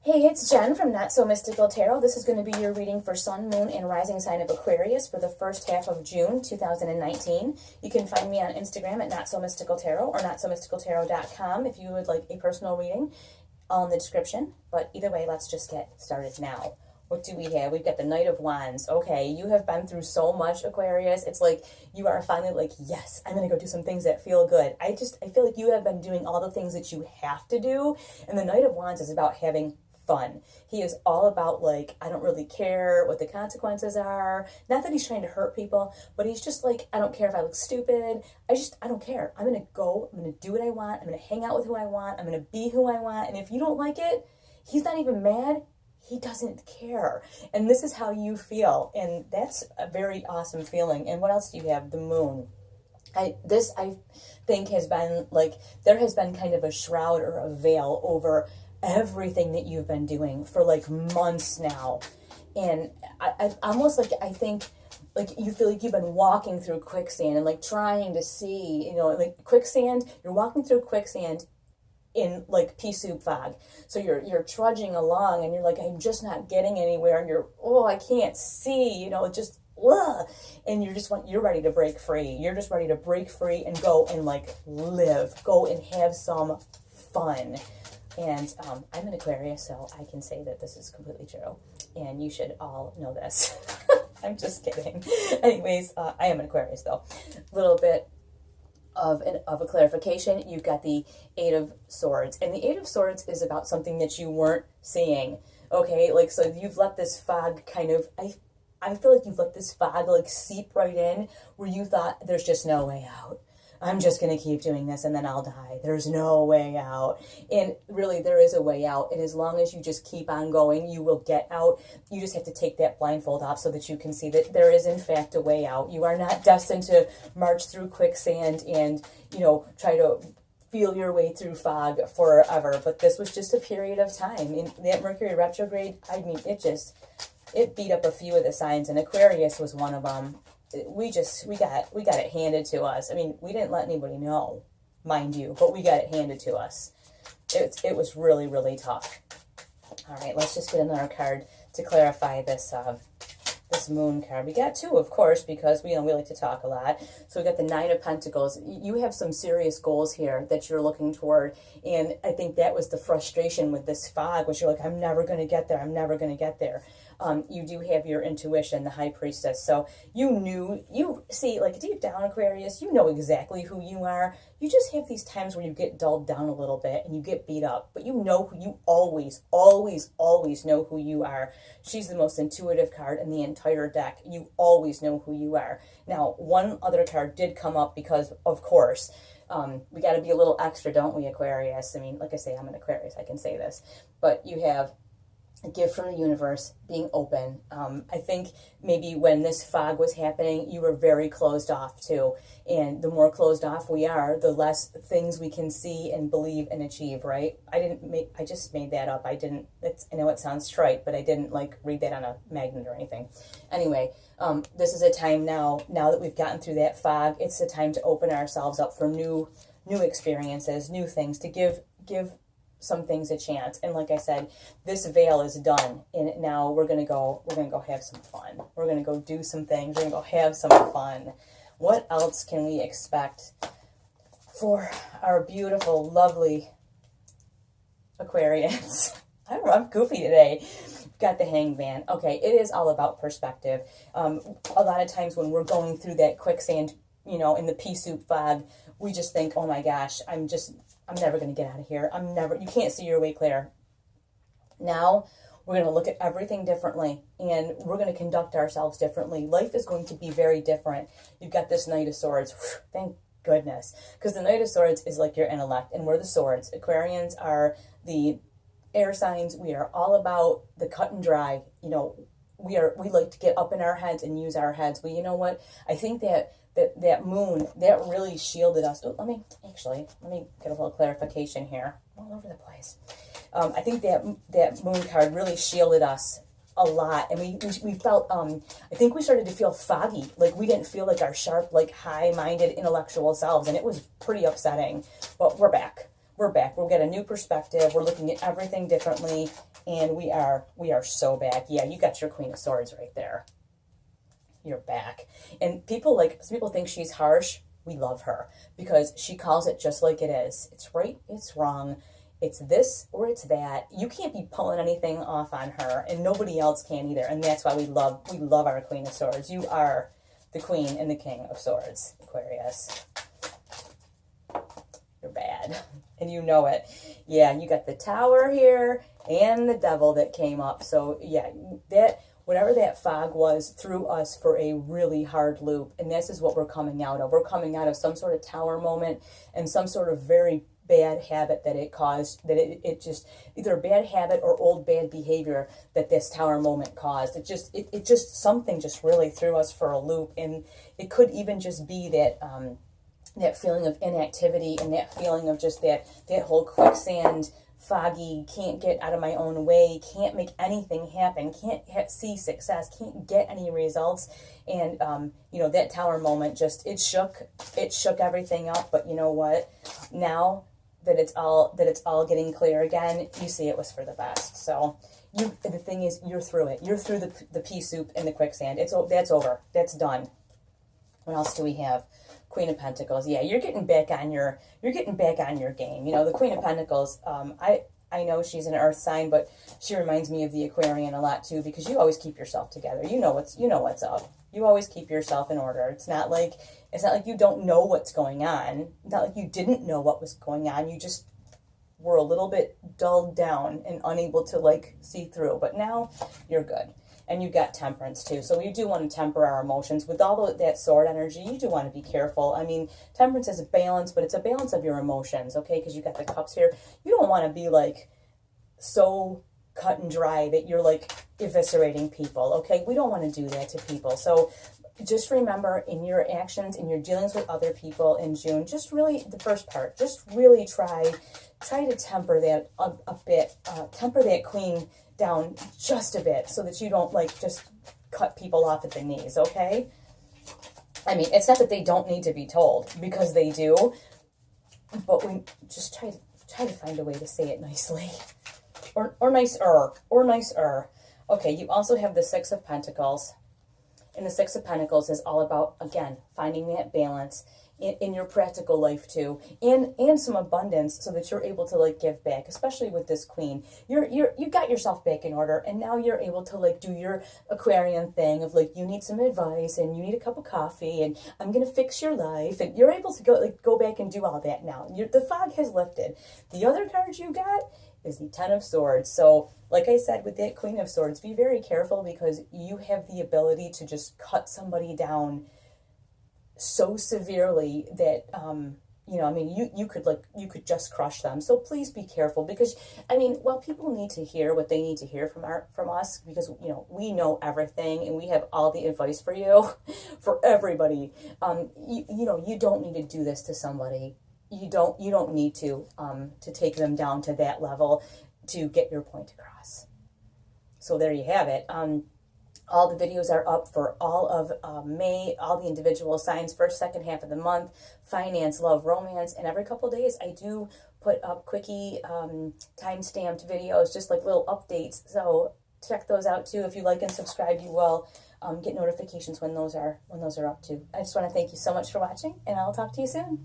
Hey, it's Jen from Not So Mystical Tarot. This is going to be your reading for Sun, Moon, and Rising sign of Aquarius for the first half of June 2019. You can find me on Instagram at Not So Mystical Tarot or notsomysticaltarot.com if you would like a personal reading, all in the description. But either way, let's just get started now. What do we have? We've got the Knight of Wands. Okay, you have been through so much, Aquarius. It's like you are finally like, yes, I'm going to go do some things that feel good. I feel like you have been doing all the things that you have to do. And the Knight of Wands is about having fun. He is all about like, I don't really care what the consequences are. Not that he's trying to hurt people, but he's just like, I don't care if I look stupid. I don't care. I'm going to go. I'm going to do what I want. I'm going to hang out with who I want. I'm going to be who I want. And if you don't like it, he's not even mad. He doesn't care. And this is how you feel. And that's a very awesome feeling. And what else do you have? The Moon. I think has been like, there has been kind of a shroud or a veil over everything that you've been doing for like months now. And I almost like, I think like you feel like you've been walking through quicksand and like trying to see, you know, like quicksand, you're walking through quicksand in like pea soup fog. So you're trudging along and you're like, I'm just not getting anywhere. And you're, oh, I can't see, you know, just, ugh. And you're ready to break free. You're just ready to break free and go and like live, go and have some fun. And I'm an Aquarius, so I can say that this is completely true. And you should all know this. I'm just kidding. Anyways, I am an Aquarius, though. A little bit of a clarification. You've got the Eight of Swords. And the Eight of Swords is about something that you weren't seeing. Okay? Like, so you've let this fog kind of... I feel like you've let this fog, like, seep right in where you thought there's just no way out. I'm just going to keep doing this and then I'll die. There's no way out. And really, there is a way out. And as long as you just keep on going, you will get out. You just have to take that blindfold off so that you can see that there is, in fact, a way out. You are not destined to march through quicksand and, you know, try to feel your way through fog forever. But this was just a period of time. In that Mercury retrograde, I mean, it beat up a few of the signs, and Aquarius was one of them. We got it handed to us. I mean, we didn't let anybody know, mind you, but we got it handed to us. It was really, really tough. All right, let's just get another card to clarify this this Moon card. We got two, of course, because we like to talk a lot. So we got the Nine of Pentacles. You have some serious goals here that you're looking toward, and I think that was the frustration with this fog, which you're like, I'm never going to get there. I'm never going to get there. You do have your intuition, the High Priestess. So you see, like deep down, Aquarius, you know exactly who you are. You just have these times where you get dulled down a little bit and you get beat up, but you know who you always, always, always know who you are. She's the most intuitive card in the entire deck. You always know who you are. Now, one other card did come up because, of course, we got to be a little extra, don't we, Aquarius? I mean, like I say, I'm an Aquarius. I can say this. But you have a gift from the universe, being open. I think maybe when this fog was happening, you were very closed off too. And the more closed off we are, the less things we can see and believe and achieve, right? I just made that up. I know it sounds trite, but I didn't like read that on a magnet or anything. Anyway, this is a time now that we've gotten through that fog, it's a time to open ourselves up for new experiences, new things, to give some things a chance. And like I said, this veil is done, and now we're gonna go have some fun. We're gonna go do some things. We're gonna go have some fun. What else can we expect for our beautiful, lovely Aquarians? I don't know, I'm goofy today. Got the Hangman. Okay, it is all about perspective. A lot of times when we're going through that quicksand, you know, in the pea soup fog, we just think, oh my gosh, I'm never going to get out of here. You can't see your way clear. Now, we're going to look at everything differently, and we're going to conduct ourselves differently. Life is going to be very different. You've got this Knight of Swords. Thank goodness. Because the Knight of Swords is like your intellect, and we're the swords. Aquarians are the air signs. We are all about the cut and dry. You know, we like to get up in our heads and use our heads. Well, you know what? I think that moon, that really shielded us. Oh, let me get a little clarification here. All over the place. I think that moon card really shielded us a lot, and we felt, I think we started to feel foggy, like we didn't feel like our sharp, like high-minded intellectual selves, and it was pretty upsetting. But we're back. we're back. We'll get a new perspective. We're looking at everything differently, and we are so back. Yeah, you got your Queen of Swords right there. You're back. And people think she's harsh. We love her because she calls it just like it is. It's right, it's wrong. It's this or it's that. You can't be pulling anything off on her, and nobody else can either. And that's why we love our Queen of Swords. You are the Queen and the King of Swords, Aquarius. You're bad, and you know it. Yeah, you got the Tower here and the Devil that came up. So yeah, that whatever that fog was threw us for a really hard loop, and this is what we're coming out of. We're coming out of some sort of Tower moment and some sort of very bad habit that it caused, that it just, either a bad habit or old bad behavior that this Tower moment caused. It just something just really threw us for a loop, and it could even just be that that feeling of inactivity and that feeling of just that whole quicksand, foggy, can't get out of my own way, can't make anything happen, can't see success, can't get any results. And you know, that Tower moment just, it shook everything up. But you know what, now that it's all getting clear again, you see it was for the best. So the thing is, you're through it. You're through the pea soup and the quicksand. That's over. That's done. What else do we have? Queen of Pentacles. Yeah, you're getting back on your game. You know, the Queen of Pentacles, I know she's an earth sign, but she reminds me of the Aquarian a lot too, because you always keep yourself together. You know what's up. You always keep yourself in order. It's not like you don't know what's going on. It's not like you didn't know what was going on. You just were a little bit dulled down and unable to like see through. But now you're good. And you got Temperance too. So we do want to temper our emotions. With all that sword energy, you do want to be careful. I mean, Temperance is a balance, but it's a balance of your emotions, okay? Because you got the cups here. You don't want to be like so cut and dry that you're like eviscerating people, okay? We don't want to do that to people. So just remember, in your actions, in your dealings with other people in June, just really, the first part, just really try to temper that a bit. Temper that Queen down just a bit so that you don't like just cut people off at the knees, okay? I mean, it's not that they don't need to be told, because they do, but we just try to find a way to say it nicely, or nicer. Okay, you also have the Six of Pentacles, and the Six of Pentacles is all about, again, finding that balance in your practical life too, and some abundance, so that you're able to like give back, especially with this Queen. You got yourself back in order, and now you're able to like do your Aquarian thing of like, you need some advice and you need a cup of coffee and I'm gonna fix your life, and you're able to go back and do all that now. The fog has lifted. The other card you got is the Ten of Swords. So like I said, with that Queen of Swords, be very careful, because you have the ability to just cut somebody down so severely that you know, I mean, you could just crush them. So please be careful, because I mean, while people need to hear what they need to hear from us, because you know, we know everything and we have all the advice for you, for everybody. You know, you don't need to do this to somebody. You don't need to take them down to that level to get your point across. So there you have it. All the videos are up for all of May, all the individual signs, first, second half of the month, finance, love, romance, and every couple days I do put up quickie time-stamped videos, just like little updates. So check those out too. If you like and subscribe, you will get notifications when those are up too. I just want to thank you so much for watching, and I'll talk to you soon.